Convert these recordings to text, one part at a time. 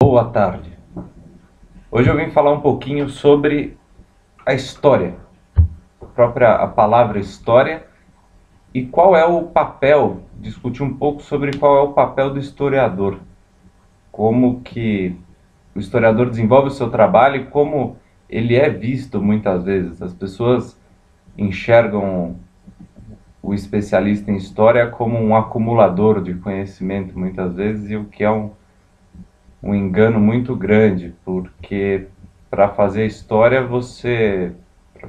Boa tarde. Hoje eu vim falar um pouquinho sobre a história, a palavra história, e qual é o papel, discutir um pouco sobre qual é o papel do historiador, como que o historiador desenvolve o seu trabalho e como ele é visto muitas vezes. As pessoas enxergam o especialista em história como um acumulador de conhecimento muitas vezes, e o que é um engano muito grande, porque para fazer história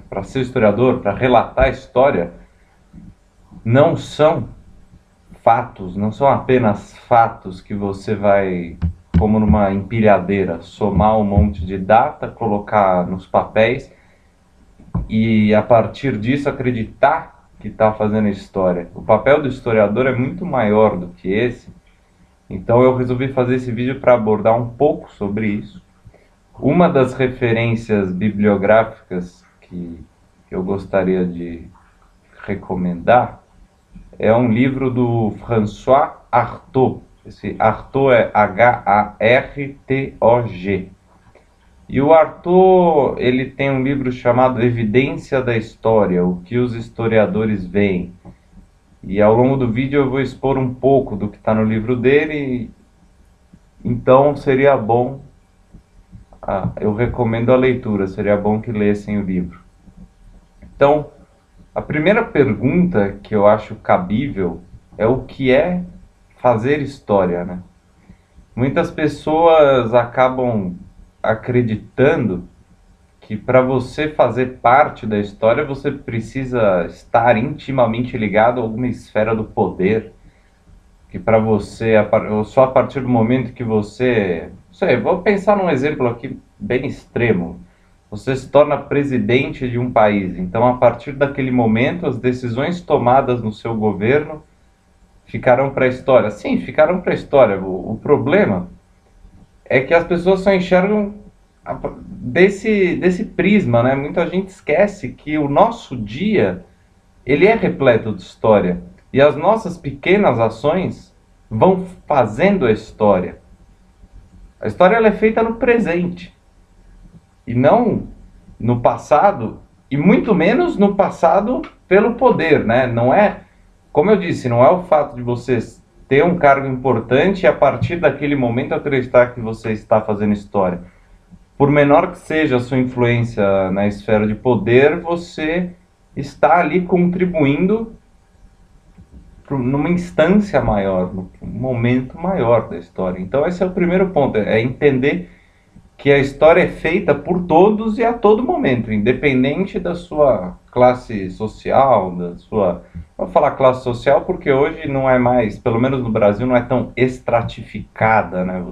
para ser historiador, para relatar a história, não são fatos, não são apenas fatos que você vai, como numa empilhadeira, somar um monte de data, colocar nos papéis e a partir disso acreditar que está fazendo história. O papel do historiador é muito maior do que esse. Então eu resolvi fazer esse vídeo para abordar um pouco sobre isso. Uma das referências bibliográficas que eu gostaria de recomendar é um livro do François Artaud. Esse Artaud é H-A-R-T-O-G. E o Artaud, ele tem um livro chamado Evidência da História, o que os historiadores veem. E ao longo do vídeo eu vou expor um pouco do que está no livro dele, então seria bom, eu recomendo a leitura, seria bom que lessem o livro. Então, a primeira pergunta que eu acho cabível é o que é fazer história, né? Muitas pessoas acabam acreditando que para você fazer parte da história você precisa estar intimamente ligado a alguma esfera do poder, que para você, só a partir do momento que você, não sei, vou pensar num exemplo aqui bem extremo, você se torna presidente de um país, então a partir daquele momento as decisões tomadas no seu governo ficarão para a história. Sim, ficarão para a história. O problema é que as pessoas só enxergam desse prisma, né? Muita gente esquece que o nosso dia ele é repleto de história e as nossas pequenas ações vão fazendo a história. A história ela é feita no presente e não no passado, e muito menos no passado pelo poder, né? Não é, como eu disse, não é o fato de você ter um cargo importante e a partir daquele momento acreditar que você está fazendo história. Por menor que seja a sua influência na esfera de poder, você está ali contribuindo numa instância maior, num momento maior da história. Então esse é o primeiro ponto, é entender que a história é feita por todos e a todo momento, independente da sua classe social, da sua... Vou falar classe social porque hoje não é mais, pelo menos no Brasil, não é tão estratificada, né?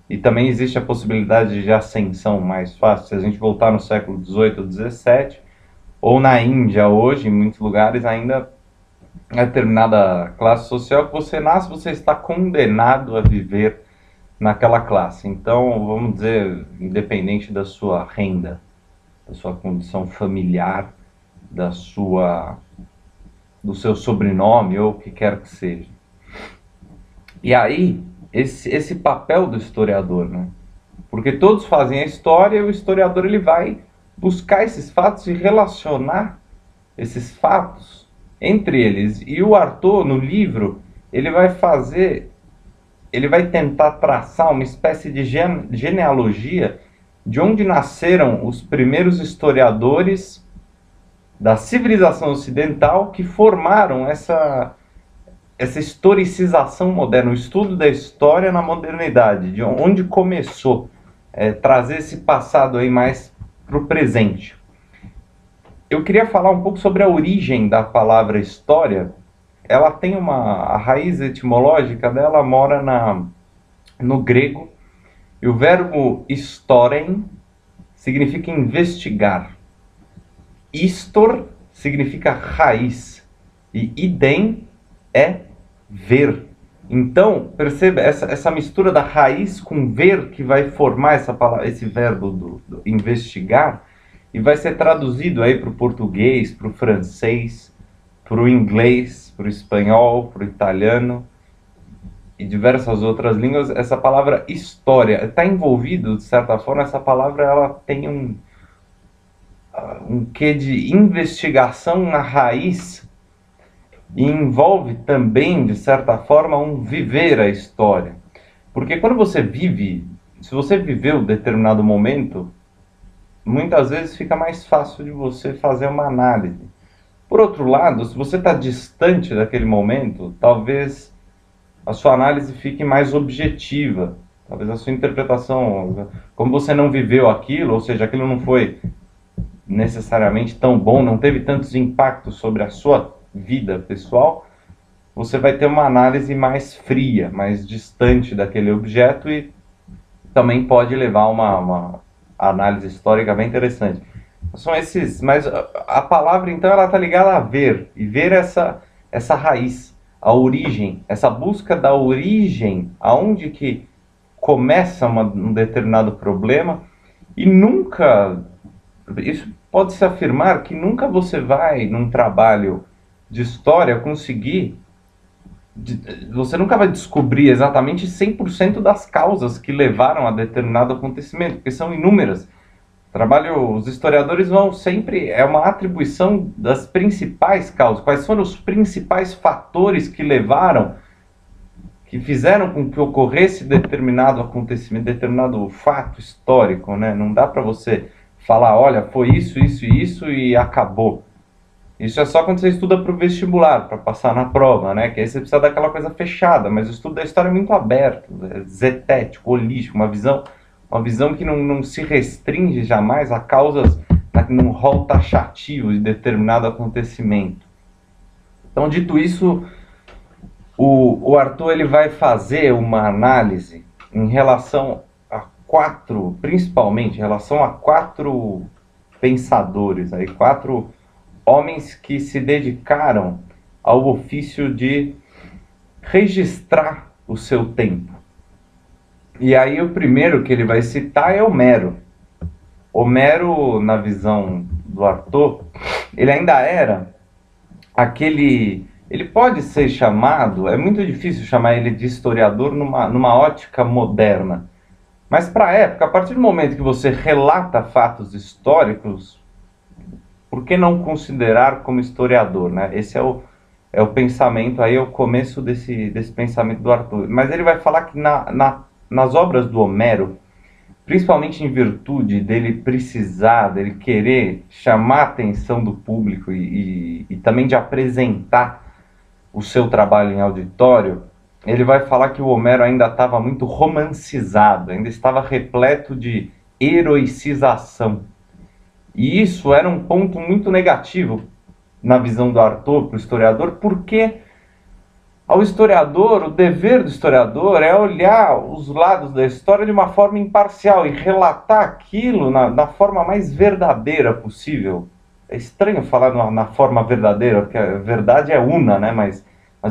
E também existe a possibilidade de ascensão mais fácil. Se a gente voltar no século XVIII ou XVII, ou na Índia hoje, em muitos lugares, ainda é determinada classe social que você nasce, você está condenado a viver naquela classe. Então, vamos dizer, independente da sua renda, da sua condição familiar, do seu sobrenome ou o que quer que seja. E aí, esse papel do historiador, né? Porque todos fazem a história e o historiador ele vai buscar esses fatos e relacionar esses fatos entre eles. E o Artaud, no livro, ele vai tentar traçar uma espécie de genealogia de onde nasceram os primeiros historiadores da civilização ocidental que formaram essa historicização moderna, o estudo da história na modernidade, de onde começou, trazer esse passado aí mais para o presente. Eu queria falar um pouco sobre a origem da palavra história. Ela tem a raiz etimológica dela mora no grego, e o verbo historen significa investigar. Histor significa raiz, e idem é ver. Então, perceba essa mistura da raiz com ver que vai formar esse verbo do investigar, e vai ser traduzido aí para o português, para o francês, para o inglês, para o espanhol, para o italiano. e diversas outras línguas, essa palavra história está envolvido, de certa forma, essa palavra ela tem um quê de investigação na raiz e envolve também, de certa forma, um viver a história. Porque quando você vive, se você viveu determinado momento, muitas vezes fica mais fácil de você fazer uma análise. Por outro lado, se você está distante daquele momento, talvez a sua análise fique mais objetiva. Talvez a sua interpretação, como você não viveu aquilo, ou seja, aquilo não foi necessariamente tão bom, não teve tantos impactos sobre a sua vida pessoal, você vai ter uma análise mais fria, mais distante daquele objeto e também pode levar a uma análise histórica bem interessante. São esses, mas a palavra então ela está ligada a ver, e ver essa raiz, a origem, essa busca da origem, aonde que começa um determinado problema, e nunca, isso pode-se afirmar que nunca você vai, num trabalho de história, conseguir, você nunca vai descobrir exatamente 100% das causas que levaram a determinado acontecimento, porque são inúmeras. Os historiadores vão sempre, é uma atribuição das principais causas, quais foram os principais fatores que levaram, que fizeram com que ocorresse determinado acontecimento, determinado fato histórico, né? Não dá para você falar, olha, foi isso, isso e isso e acabou. Isso é só quando você estuda para o vestibular, para passar na prova, né? Que aí você precisa daquela coisa fechada, mas o estudo da história é muito aberto, é zetético, holístico, uma visão que não se restringe jamais a causas num rol taxativo de determinado acontecimento. Então, dito isso, o Arthur ele vai fazer uma análise em relação a principalmente em relação a quatro pensadores, aí, quatro homens que se dedicaram ao ofício de registrar o seu tempo. E aí o primeiro que ele vai citar é Homero. Homero, na visão do Arthur, ele ainda era aquele... Ele pode ser chamado, é muito difícil chamar ele de historiador numa ótica moderna. Mas para a época, a partir do momento que você relata fatos históricos, por que não considerar como historiador, né? Esse é o pensamento, aí é o começo desse pensamento do Arthur. Mas ele vai falar que nas obras do Homero, principalmente em virtude dele precisar, dele querer chamar a atenção do público e também de apresentar o seu trabalho em auditório, ele vai falar que o Homero ainda estava muito romancizado, ainda estava repleto de heroicização. E isso era um ponto muito negativo na visão do Arthur para o historiador, porque ao historiador, o dever do historiador é olhar os lados da história de uma forma imparcial e relatar aquilo na forma mais verdadeira possível. É estranho falar na forma verdadeira, porque a verdade é una, né? Mas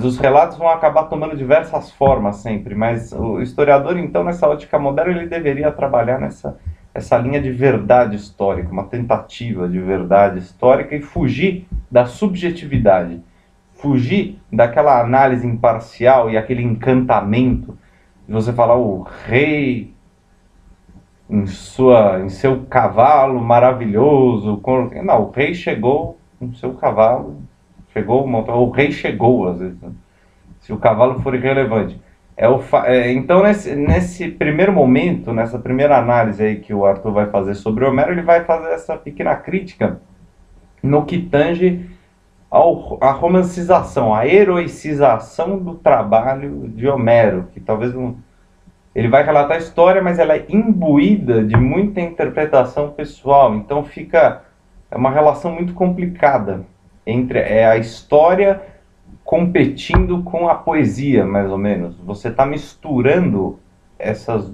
os relatos vão acabar tomando diversas formas sempre. Mas o historiador, então, nessa ótica moderna, ele deveria trabalhar essa linha de verdade histórica, uma tentativa de verdade histórica e fugir da subjetividade. Fugir daquela análise imparcial e aquele encantamento de você falar o rei em seu cavalo maravilhoso. Não, o rei chegou com seu cavalo, o rei chegou, às vezes, né? Se o cavalo for irrelevante. Então, nesse primeiro momento, nessa primeira análise aí que o Arthur vai fazer sobre Homero, ele vai fazer essa pequena crítica no que tange a romancização, a heroicização do trabalho de Homero, que talvez não... Ele vai relatar a história, mas ela é imbuída de muita interpretação pessoal, então é uma relação muito complicada entre a história competindo com a poesia, mais ou menos. Você está misturando esses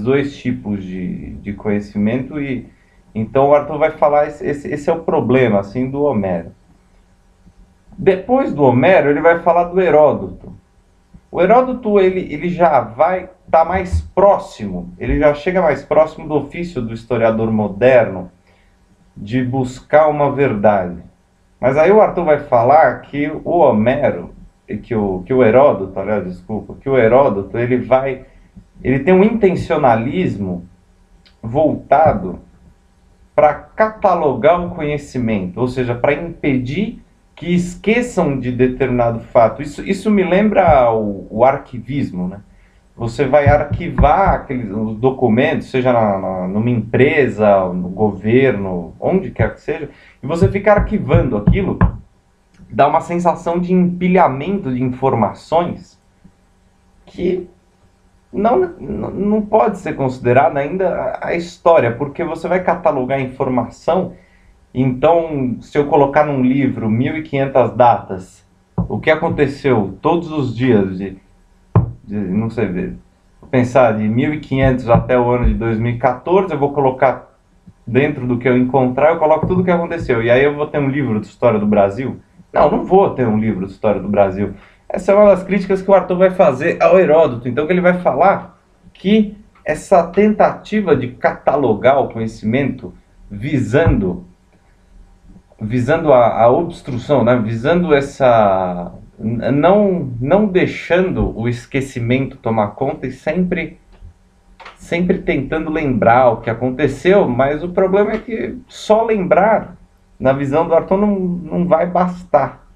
dois tipos de conhecimento e então o Arthur vai falar, esse é o problema assim, do Homero. Depois do Homero, ele vai falar do Heródoto. O Heródoto ele já vai estar mais próximo, ele já chega mais próximo do ofício do historiador moderno de buscar uma verdade. Mas aí o Arthur vai falar que o Homero, que o Heródoto, aliás, desculpa, que o Heródoto ele tem um intencionalismo voltado para catalogar o conhecimento, ou seja, para impedir que esqueçam de determinado fato. Isso me lembra o arquivismo, né? Você vai arquivar aqueles os documentos, seja numa empresa, no governo, onde quer que seja, e você fica arquivando aquilo, dá uma sensação de empilhamento de informações que não pode ser considerada ainda a história, porque você vai catalogar informação. Então, se eu colocar num livro 1.500 datas, o que aconteceu todos os dias não sei, vou pensar de 1.500 até o ano de 2014, eu vou colocar dentro do que eu encontrar, eu coloco tudo o que aconteceu. E aí eu vou ter um livro de história do Brasil? Não vou ter um livro de história do Brasil. Essa é uma das críticas que o Arthur vai fazer ao Heródoto. Então, que ele vai falar que essa tentativa de catalogar o conhecimento visando a obstrução, né? Visando essa... não deixando o esquecimento tomar conta e sempre tentando lembrar o que aconteceu, mas o problema é que só lembrar, na visão do Arthur, não vai bastar.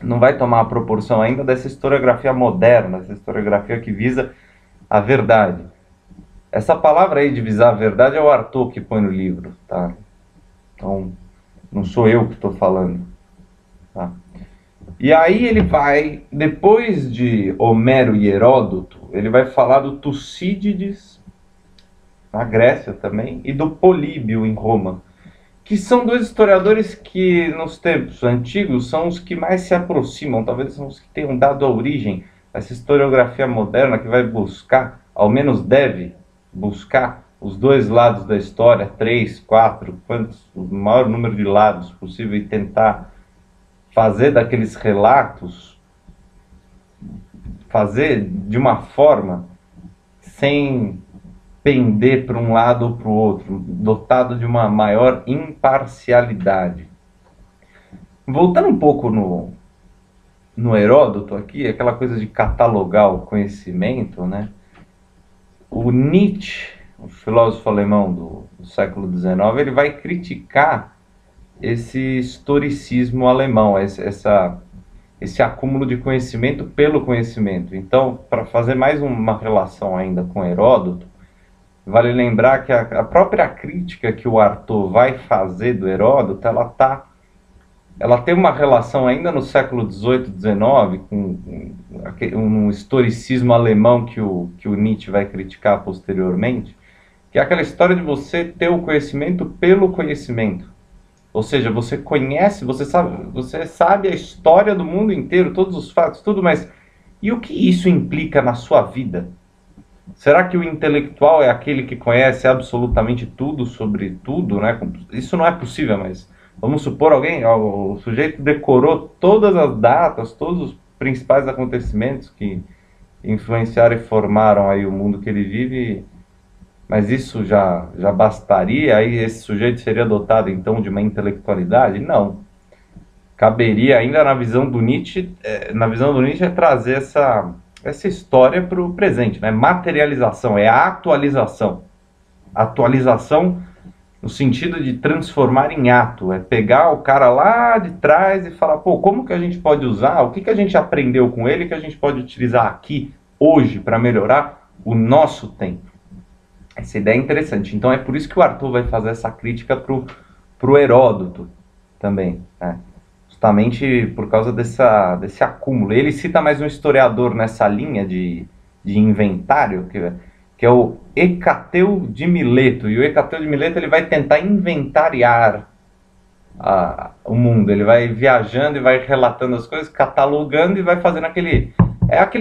Não vai tomar a proporção ainda dessa historiografia moderna, essa historiografia que visa a verdade. Essa palavra aí de visar a verdade é o Arthur que põe no livro, tá? Então, não sou eu que estou falando, tá? E aí ele vai, depois de Homero e Heródoto, ele vai falar do Tucídides, na Grécia também, e do Políbio, em Roma, que são dois historiadores que, nos tempos antigos, são os que mais se aproximam, talvez são os que tenham dado a origem a essa historiografia moderna que vai buscar, ao menos deve buscar, os dois lados da história, 3, 4, o maior número de lados possível, e tentar fazer daqueles relatos, fazer de uma forma sem pender para um lado ou para o outro, dotado de uma maior imparcialidade. Voltando um pouco no Heródoto aqui, aquela coisa de catalogar o conhecimento, né? O Nietzsche, o filósofo alemão do século XIX, ele vai criticar esse historicismo alemão, esse acúmulo de conhecimento pelo conhecimento. Então, para fazer mais uma relação ainda com Heródoto, vale lembrar que a própria crítica que o Arthur vai fazer do Heródoto, ela tem uma relação ainda no século XVIII, XIX, com um historicismo alemão que o Nietzsche vai criticar posteriormente, que é aquela história de você ter o conhecimento pelo conhecimento. Ou seja, você conhece, você sabe a história do mundo inteiro, todos os fatos, tudo, mas e o que isso implica na sua vida? Será que o intelectual é aquele que conhece absolutamente tudo sobre tudo, né? Isso não é possível, mas vamos supor o sujeito decorou todas as datas, todos os principais acontecimentos que influenciaram e formaram aí o mundo que ele vive, mas isso já bastaria? Aí esse sujeito seria dotado então de uma intelectualidade? Não. Caberia ainda na visão do Nietzsche, é trazer essa história para o presente, né? Materialização, é a atualização. Atualização no sentido de transformar em ato, é pegar o cara lá de trás e falar, pô, como que a gente pode usar, o que a gente aprendeu com ele que a gente pode utilizar aqui, hoje, para melhorar o nosso tempo. Essa ideia é interessante. Então é por isso que o Arthur vai fazer essa crítica pro Heródoto também, né? Justamente por causa desse acúmulo. Ele cita mais um historiador nessa linha de inventário, que é o Hecateu de Mileto. E o Hecateu de Mileto ele vai tentar inventariar o mundo. Ele vai viajando e vai relatando as coisas, catalogando e vai fazendo aquele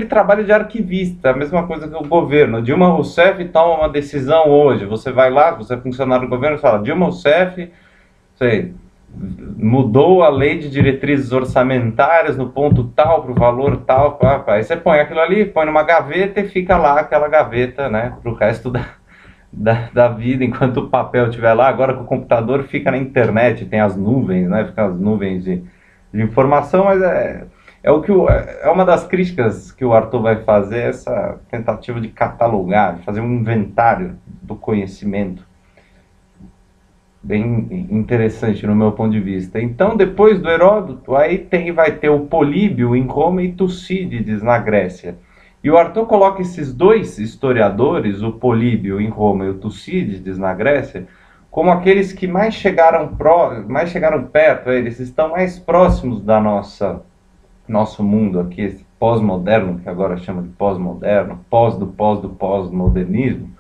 trabalho de arquivista, a mesma coisa que o governo. Dilma Rousseff toma uma decisão hoje. Você vai lá, você é funcionário do governo, fala, Dilma Rousseff, mudou a lei de diretrizes orçamentárias no ponto tal, para o valor tal, aí você põe aquilo ali, põe numa gaveta e fica lá aquela gaveta, né, para o resto da vida, enquanto o papel estiver lá. Agora com o computador fica na internet, tem as nuvens, né, fica as nuvens de informação, mas é o que é uma das críticas que o Arthur vai fazer, essa tentativa de catalogar, de fazer um inventário do conhecimento. Bem interessante no meu ponto de vista. Então, depois do Heródoto, aí vai ter o Políbio em Roma e Tucídides na Grécia. E o Arthur coloca esses dois historiadores, o Políbio em Roma e o Tucídides na Grécia, como aqueles que mais chegaram perto, eles estão mais próximos da nosso mundo aqui, esse pós-moderno, que agora chama de pós-moderno, pós-do-pós-do-pós-modernismo.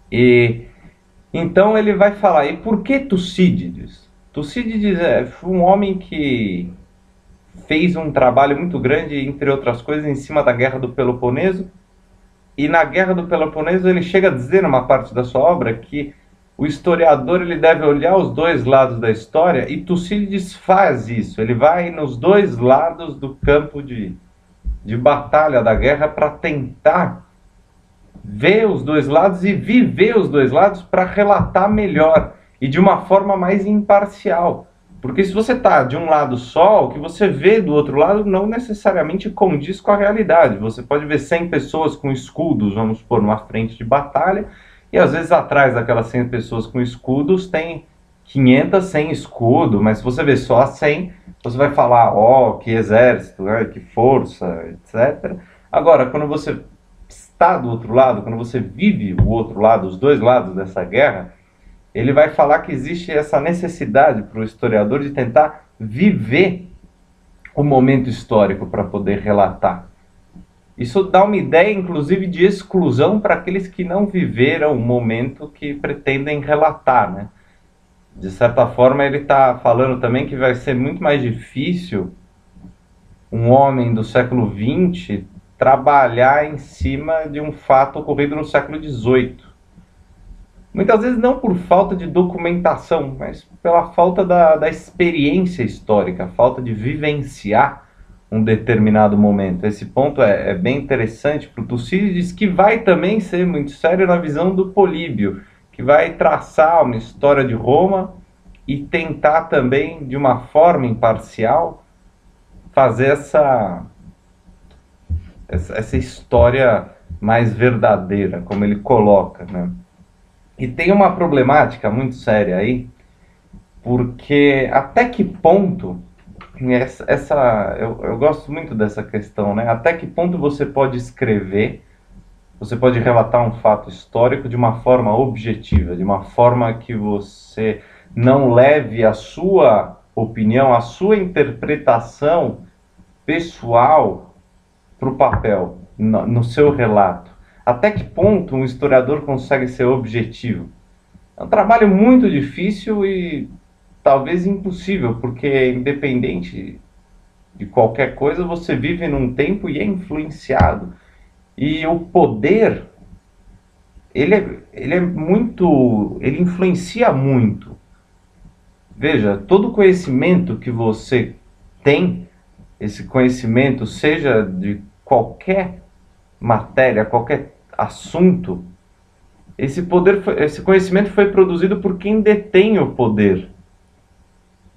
E então ele vai falar, e por que Tucídides? Tucídides foi um homem que fez um trabalho muito grande, entre outras coisas, em cima da Guerra do Peloponeso. E na Guerra do Peloponeso ele chega a dizer, numa parte da sua obra, que o historiador ele deve olhar os dois lados da história, e Tucídides faz isso. Ele vai nos dois lados do campo de batalha da guerra para tentar ver os dois lados e viver os dois lados para relatar melhor e de uma forma mais imparcial. Porque se você está de um lado só, o que você vê do outro lado não necessariamente condiz com a realidade. Você pode ver 100 pessoas com escudos, vamos supor, numa frente de batalha, e às vezes atrás daquelas 100 pessoas com escudos tem 500 sem escudo, mas se você vê só as 100, você vai falar, ó, que exército, que força, etc. Agora, quando você está do outro lado, quando você vive o outro lado, os dois lados dessa guerra, ele vai falar que existe essa necessidade para o historiador de tentar viver o momento histórico para poder relatar. Isso dá uma ideia, inclusive, de exclusão para aqueles que não viveram o momento que pretendem relatar, né? De certa forma, ele está falando também que vai ser muito mais difícil um homem do século XX trabalhar em cima de um fato ocorrido no século XVIII. Muitas vezes não por falta de documentação, mas pela falta da experiência histórica, a falta de vivenciar um determinado momento. Esse ponto é bem interessante para o Tucídides, que vai também ser muito sério na visão do Políbio, que vai traçar uma história de Roma e tentar também, de uma forma imparcial, fazer essa história mais verdadeira, como ele coloca, né? E tem uma problemática muito séria aí, porque até que ponto, eu gosto muito dessa questão, né? Até que ponto você pode escrever, você pode relatar um fato histórico de uma forma objetiva, de uma forma que você não leve a sua opinião, a sua interpretação pessoal para o papel, no seu relato. Até que ponto um historiador consegue ser objetivo? É um trabalho muito difícil e talvez impossível, porque independente de qualquer coisa, você vive num tempo e é influenciado. E o poder, ele influencia muito. Veja, todo conhecimento que você tem, esse conhecimento, seja de qualquer matéria, qualquer assunto, esse conhecimento foi produzido por quem detém o poder.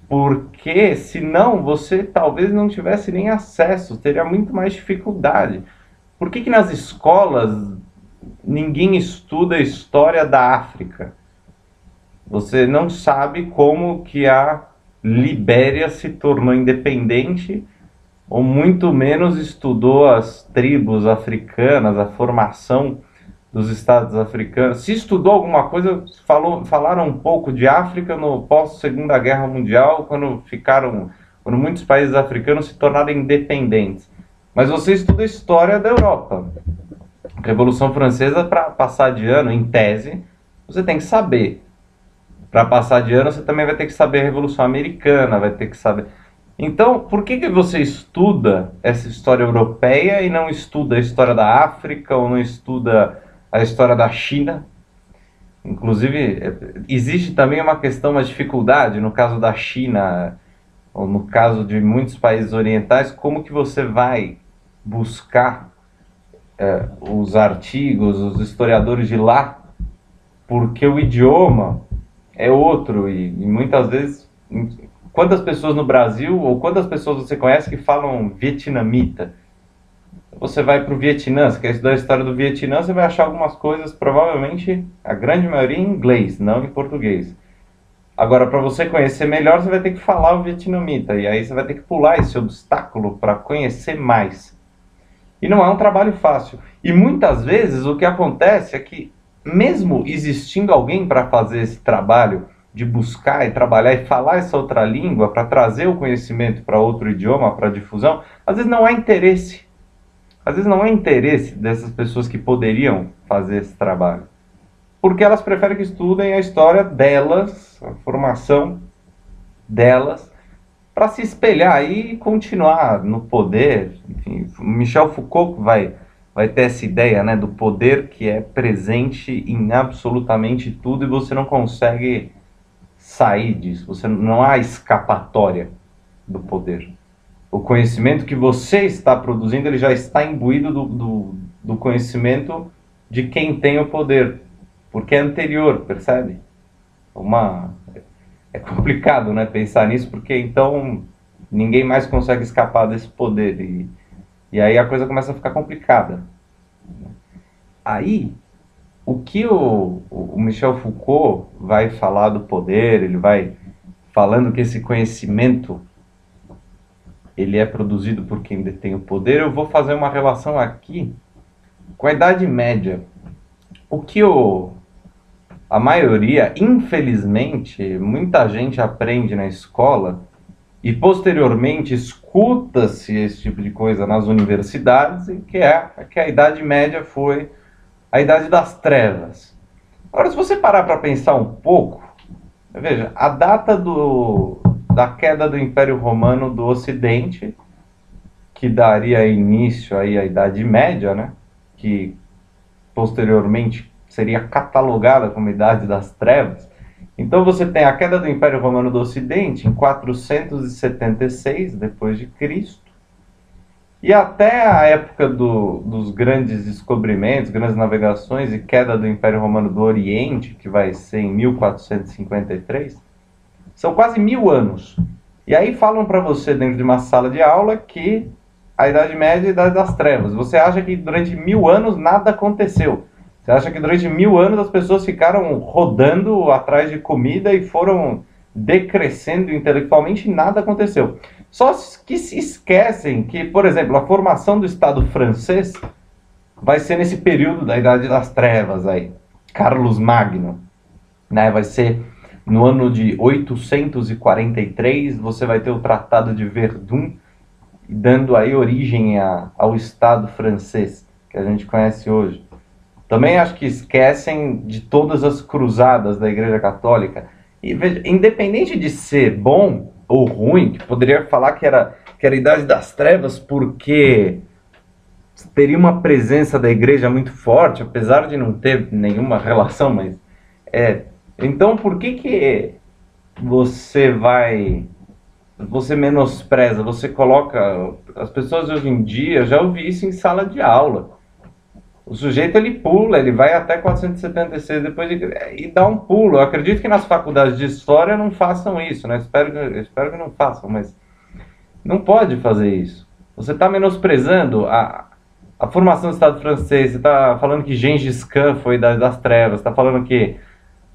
Porque senão você talvez não tivesse nem acesso, teria muito mais dificuldade. Por que nas escolas ninguém estuda a história da África? Você não sabe como que a Libéria se tornou independente, ou muito menos estudou as tribos africanas, a formação dos estados africanos. Se estudou alguma coisa, falaram um pouco de África no pós-Segunda Guerra Mundial, quando muitos países africanos se tornaram independentes. Mas você estuda a história da Europa. Revolução Francesa, para passar de ano, em tese, você tem que saber. Para passar de ano, você também vai ter que saber a Revolução Americana, vai ter que saber... Então, por que você estuda essa história europeia e não estuda a história da África ou não estuda a história da China? Inclusive, existe também uma questão, uma dificuldade no caso da China, ou no caso de muitos países orientais, como que você vai buscar os artigos, os historiadores de lá, porque o idioma é outro e muitas vezes quantas pessoas no Brasil ou quantas pessoas você conhece que falam vietnamita? Você vai para o Vietnã, você quer estudar a história do Vietnã, você vai achar algumas coisas, provavelmente, a grande maioria em inglês, não em português. Agora, para você conhecer melhor, você vai ter que falar o vietnamita, e aí você vai ter que pular esse obstáculo para conhecer mais. E não é um trabalho fácil. E muitas vezes o que acontece é que, mesmo existindo alguém para fazer esse trabalho, de buscar e trabalhar e falar essa outra língua, para trazer o conhecimento para outro idioma, para difusão, às vezes não há interesse. Às vezes não há interesse dessas pessoas que poderiam fazer esse trabalho. Porque elas preferem que estudem a história delas, a formação delas, para se espelhar e continuar no poder. Enfim, Michel Foucault vai ter essa ideia, né, do poder que é presente em absolutamente tudo e você não consegue sair disso. Não há escapatória do poder. O conhecimento que você está produzindo, ele já está imbuído do conhecimento de quem tem o poder, porque é anterior, percebe? É complicado, né, pensar nisso, porque então ninguém mais consegue escapar desse poder, e aí a coisa começa a ficar complicada. Aí, o que o Michel Foucault vai falar do poder, ele vai falando que esse conhecimento ele é produzido por quem detém o poder, eu vou fazer uma relação aqui com a Idade Média. O que a maioria, infelizmente, muita gente aprende na escola e posteriormente escuta-se esse tipo de coisa nas universidades, e que a Idade Média foi a Idade das Trevas. Agora, se você parar para pensar um pouco, veja, a data da queda do Império Romano do Ocidente, que daria início aí à Idade Média, né? Que posteriormente seria catalogada como Idade das Trevas. Então você tem a queda do Império Romano do Ocidente em 476 depois de Cristo, e até a época dos grandes descobrimentos, grandes navegações e queda do Império Romano do Oriente, que vai ser em 1453, são quase 1000 anos. E aí falam para você dentro de uma sala de aula que a Idade Média é a Idade das Trevas. Você acha que durante 1000 anos nada aconteceu. Você acha que durante 1000 anos as pessoas ficaram rodando atrás de comida e foram decrescendo intelectualmente e nada aconteceu. Só que se esquecem que, por exemplo, a formação do Estado francês vai ser nesse período da Idade das Trevas aí. Carlos Magno, né? Vai ser no ano de 843, você vai ter o Tratado de Verdun, dando aí origem ao Estado francês, que a gente conhece hoje. Também acho que esquecem de todas as cruzadas da Igreja Católica. E veja, independente de ser bom ou ruim, que poderia falar que era a Idade das Trevas porque teria uma presença da Igreja muito forte, apesar de não ter nenhuma relação, mas então por que você menospreza, você coloca as pessoas hoje em dia, já ouvi isso em sala de aula. O sujeito ele pula, ele vai até 476 depois e dá um pulo. Eu acredito que nas faculdades de história não façam isso, né? Espero que não façam, mas não pode fazer isso. Você está menosprezando a formação do Estado francês, você está falando que Gengis Khan foi das trevas, está falando que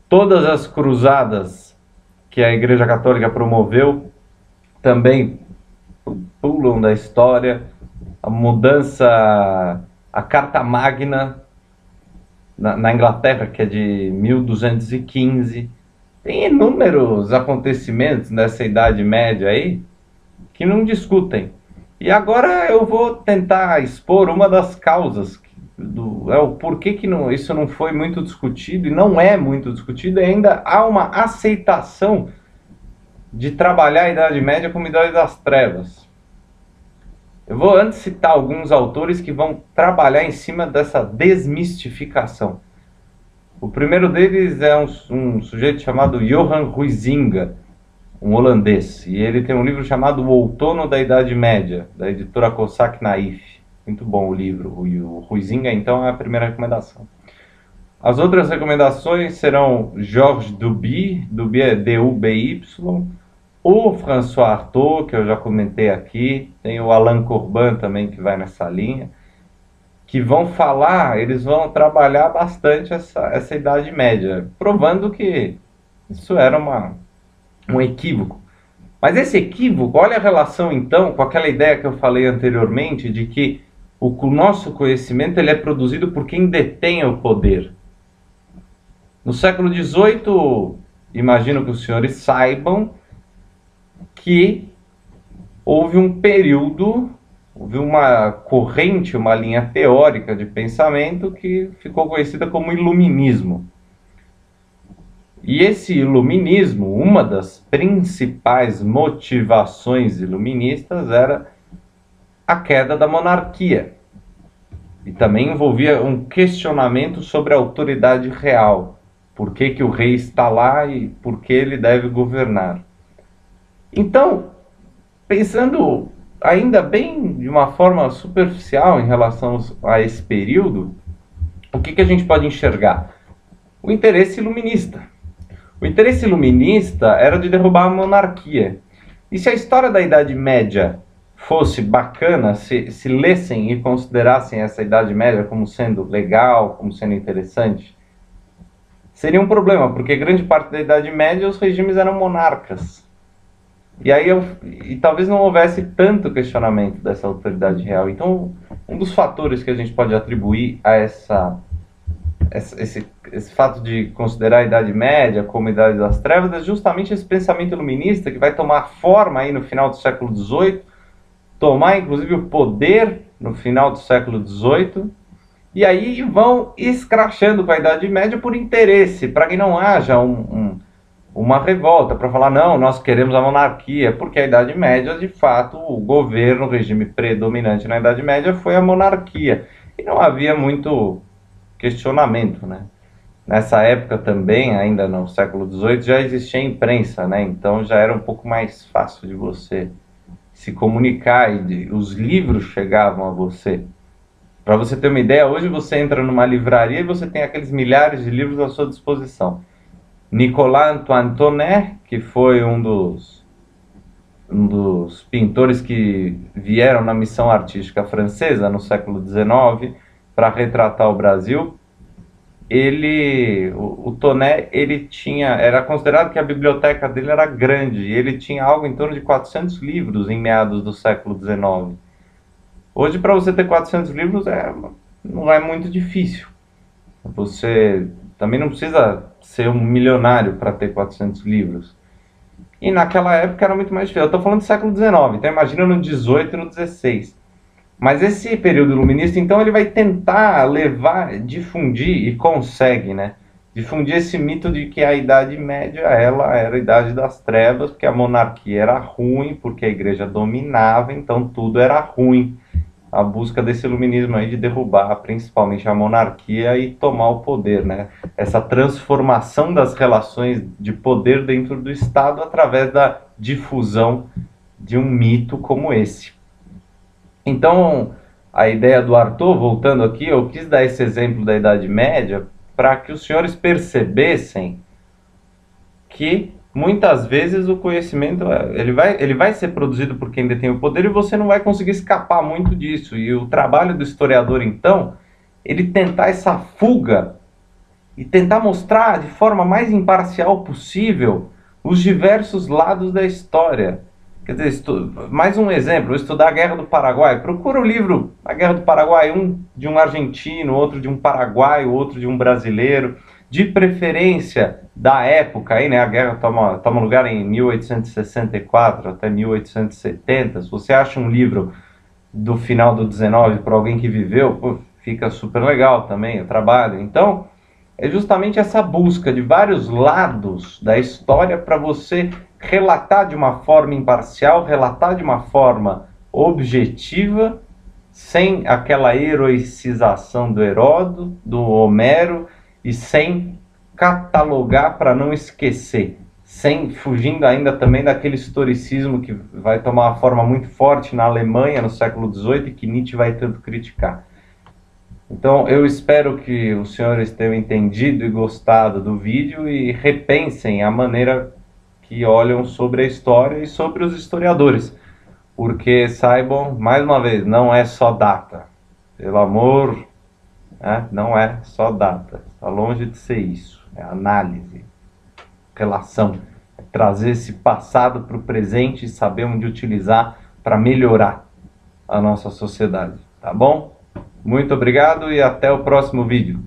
todas as cruzadas que a Igreja Católica promoveu também pulam da história. A mudança, a Carta Magna na Inglaterra, que é de 1215. Tem inúmeros acontecimentos nessa Idade Média aí que não discutem. E agora eu vou tentar expor uma das causas o porquê que isso não foi muito discutido, e não é muito discutido, e ainda há uma aceitação de trabalhar a Idade Média como Idade das Trevas. Eu vou antes citar alguns autores que vão trabalhar em cima dessa desmistificação. O primeiro deles é um sujeito chamado Johan Huizinga, um holandês, e ele tem um livro chamado O Outono da Idade Média, da editora Cossack Naif. Muito bom o livro. O Huizinga, então, é a primeira recomendação. As outras recomendações serão Georges Duby, Duby é D-U-B-Y, o François Artaud, que eu já comentei aqui, tem o Alain Corbin também que vai nessa linha, que vão falar, eles vão trabalhar bastante essa Idade Média, provando que isso era um equívoco. Mas esse equívoco, olha a relação então com aquela ideia que eu falei anteriormente, de que o nosso conhecimento ele é produzido por quem detém o poder. No século XVIII, imagino que os senhores saibam que houve um período, houve uma corrente, uma linha teórica de pensamento que ficou conhecida como Iluminismo. E esse iluminismo, uma das principais motivações iluministas era a queda da monarquia. E também envolvia um questionamento sobre a autoridade real. Por que que o rei está lá e por que ele deve governar? Então, pensando ainda bem de uma forma superficial em relação a esse período, o que que a gente pode enxergar? O interesse iluminista. O interesse iluminista era de derrubar a monarquia. E se a história da Idade Média fosse bacana, se lessem e considerassem essa Idade Média como sendo legal, como sendo interessante, seria um problema, porque grande parte da Idade Média os regimes eram monarcas. E aí talvez não houvesse tanto questionamento dessa autoridade real. Então, um dos fatores que a gente pode atribuir a esse fato de considerar a Idade Média como Idade das Trevas é justamente esse pensamento iluminista que vai tomar forma aí no final do século XVIII, tomar inclusive o poder no final do século XVIII, e aí vão escrachando com a Idade Média por interesse, para que não haja uma revolta, para falar, não, nós queremos a monarquia, porque a Idade Média, de fato, o governo, o regime predominante na Idade Média foi a monarquia, e não havia muito questionamento, né? Nessa época também, ainda no século XVIII, já existia a imprensa, né? Então já era um pouco mais fácil de você se comunicar e os livros chegavam a você. Para você ter uma ideia, hoje você entra numa livraria e você tem aqueles milhares de livros à sua disposição. Nicolas Antoine Tonnet, que foi um dos pintores que vieram na missão artística francesa no século XIX para retratar o Brasil, o Tonnet, era considerado que a biblioteca dele era grande, e ele tinha algo em torno de 400 livros em meados do século XIX. Hoje, para você ter 400 livros, não é muito difícil. Você também não precisa ser um milionário para ter 400 livros. E naquela época era muito mais difícil. Eu estou falando do século XIX, então imagina no 18 e no 16. Mas esse período iluminista, então, ele vai tentar difundir, e consegue, né? Difundir esse mito de que a Idade Média, ela era a Idade das Trevas, porque a monarquia era ruim, porque a igreja dominava, então tudo era ruim. A busca desse iluminismo aí de derrubar principalmente a monarquia e tomar o poder, né? Essa transformação das relações de poder dentro do Estado através da difusão de um mito como esse. Então, a ideia do Artaud, voltando aqui, eu quis dar esse exemplo da Idade Média para que os senhores percebessem que muitas vezes o conhecimento ele vai ser produzido por quem detém o poder e você não vai conseguir escapar muito disso. E o trabalho do historiador, então, ele tentar essa fuga e tentar mostrar de forma mais imparcial possível os diversos lados da história. Quer dizer, mais um exemplo, estudar a Guerra do Paraguai. Procura o livro A Guerra do Paraguai, um de um argentino, outro de um paraguaio, outro de um brasileiro, de preferência da época, aí, né? A guerra toma lugar em 1864 até 1870. Se você acha um livro do final do 19 para alguém que viveu, pô, fica super legal também o trabalho. Então, é justamente essa busca de vários lados da história para você relatar de uma forma imparcial, relatar de uma forma objetiva, sem aquela heroicização do Heródoto, do Homero, e sem catalogar para não esquecer, fugindo ainda também daquele historicismo que vai tomar uma forma muito forte na Alemanha no século XVIII e que Nietzsche vai tanto criticar. Então, eu espero que os senhores tenham entendido e gostado do vídeo e repensem a maneira que olham sobre a história e sobre os historiadores. Porque saibam, mais uma vez, não é só data. Pelo amor, né? Não é só data. Está longe de ser isso. É análise, relação. É trazer esse passado para o presente e saber onde utilizar para melhorar a nossa sociedade. Tá bom? Muito obrigado e até o próximo vídeo.